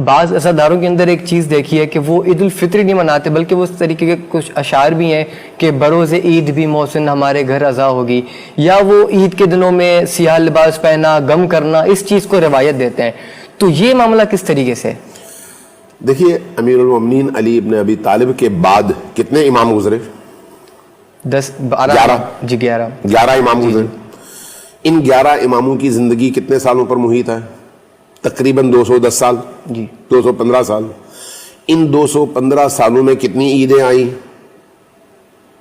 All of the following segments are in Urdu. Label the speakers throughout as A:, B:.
A: بعض عزاداروں کے اندر ایک چیز دیکھی ہے کہ وہ عید الفطر نہیں مناتے، بلکہ وہ اس طریقے کے کچھ اشعار بھی ہیں کہ بروز عید بھی محسن ہمارے گھر عزا ہوگی، یا وہ عید کے دنوں میں سیاہ لباس پہنا، غم کرنا، اس چیز کو روایت دیتے ہیں. تو یہ معاملہ کس طریقے سے؟
B: دیکھیے، امیر المومنین علی ابن ابی طالب کے بعد کتنے امام گزرے؟ 11 امام گزرے. ان 11 اماموں کی زندگی کتنے سالوں پر محیط ہے؟ تقریباً 210 سال، 215 سال. ان 215 سالوں میں کتنی عیدیں آئیں،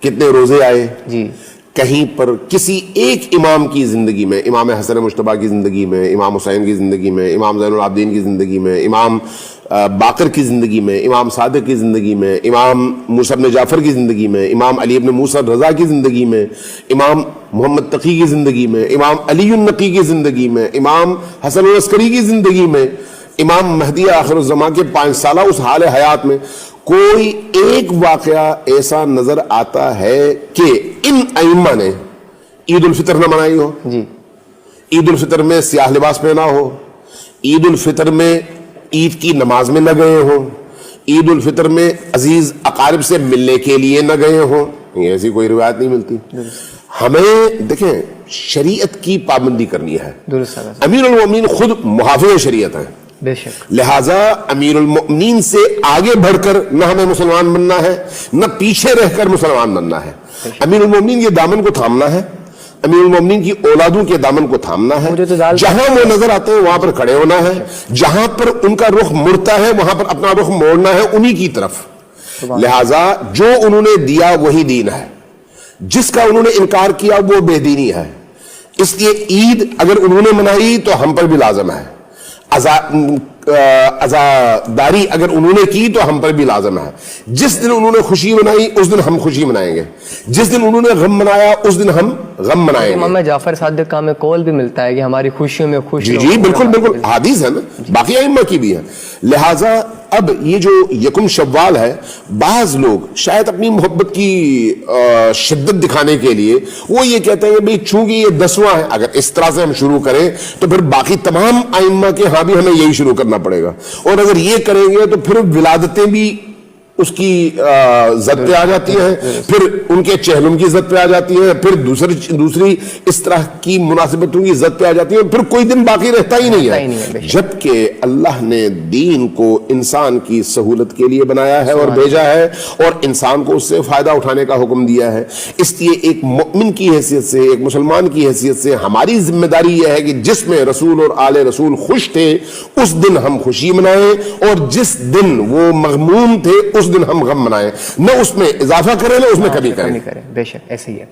B: کتنے روزے آئے؟ کہیں پر کسی ایک امام کی زندگی میں، امام حسن مجتبیٰ کی زندگی میں، امام حسین کی زندگی میں، امام زین العابدین کی زندگی میں، امام باقر کی زندگی میں، امام صادق کی زندگی میں، امام موسیٰ بن جعفر کی زندگی میں، امام علی بن موسیٰ رضا کی زندگی میں، امام محمد تقی کی زندگی میں، امام علی النقی کی زندگی میں، امام حسن العسکری کی زندگی میں، امام مہدی آخر الزمان کے 5 سالہ اس حال حیات میں کوئی ایک واقعہ ایسا نظر آتا ہے کہ ان ائمہ نے عید الفطر نہ منائی ہو، عید الفطر میں سیاہ لباس پہنا ہو، عید الفطر میں عید کی نماز میں نہ گئے ہوں، عید الفطر میں عزیز اقارب سے ملنے کے لیے نہ گئے ہوں؟ ایسی کوئی روایت نہیں ملتی. ہمیں دیکھیں، شریعت کی پابندی کرنی ہے. امیر المومنین خود محافظ شریعت ہیں،
A: بے شک.
B: لہٰذا امیر المؤمنین سے آگے بڑھ کر نہ ہمیں مسلمان بننا ہے، نہ پیچھے رہ کر مسلمان بننا ہے. امیر المؤمنین کے دامن کو تھامنا ہے، امیر المؤمنین کی اولادوں کے دامن کو تھامنا ہے. جہاں وہ نظر آتے ہیں وہاں پر کھڑے ہونا ہے، جہاں پر ان کا رخ مڑتا ہے وہاں پر اپنا رخ موڑنا ہے انہی کی طرف. لہٰذا جو انہوں نے دیا وہی دین ہے، جس کا انہوں نے انکار کیا وہ بے دینی ہے. اس لیے عید اگر انہوں نے منائی تو ہم پر بھی لازم ہے، عزاداری اگر انہوں نے کی تو ہم پر بھی لازم ہے. جس دن انہوں نے خوشی منائی اس دن ہم خوشی منائیں گے، جس دن انہوں نے غم منایا اس دن ہم غم منائیں گے.
A: امام جعفر صادق کا ہمیں قول بھی ملتا ہے کہ ہماری خوشیوں میں خوش رہو.
B: جی بالکل بالکل، حدیث ہے نا، باقی ائمہ کی بھی ہے. لہٰذا اب یہ جو یکم شوال ہے، بعض لوگ شاید اپنی محبت کی شدت دکھانے کے لیے وہ یہ کہتے ہیں کہ بھئی چونکہ یہ 10واں ہے، اگر اس طرح سے ہم شروع کریں تو پھر باقی تمام ائمہ کے ہاں بھی ہمیں یہی شروع کرنا پڑے گا، اور اگر یہ کریں گے تو پھر ولادتیں بھی اس کی زد پہ آ جاتی ہیں، پھر ان کے چہلم کی زد پہ آ جاتی ہیں، پھر دوسری اس طرح کی مناسبتوں کی زد پہ آ جاتی ہیں، پھر کوئی دن باقی رہتا ہی نہیں ہے. جبکہ اللہ نے دین کو انسان کی سہولت کے لیے بنایا ہے اور بھیجا ہے، اور انسان کو اس سے فائدہ اٹھانے کا حکم دیا ہے. اس لیے ایک مؤمن کی حیثیت سے، ایک مسلمان کی حیثیت سے ہماری ذمہ داری یہ ہے کہ جس میں رسول اور آل رسول خوش تھے اس دن ہم خوشی منائیں، اور جس دن وہ مغموم تھے اس دن ہم غم منائیں، نہ اس میں اضافہ کریں نہ اس میں کمی کریں.
A: بے شک ایسے ہی ہے.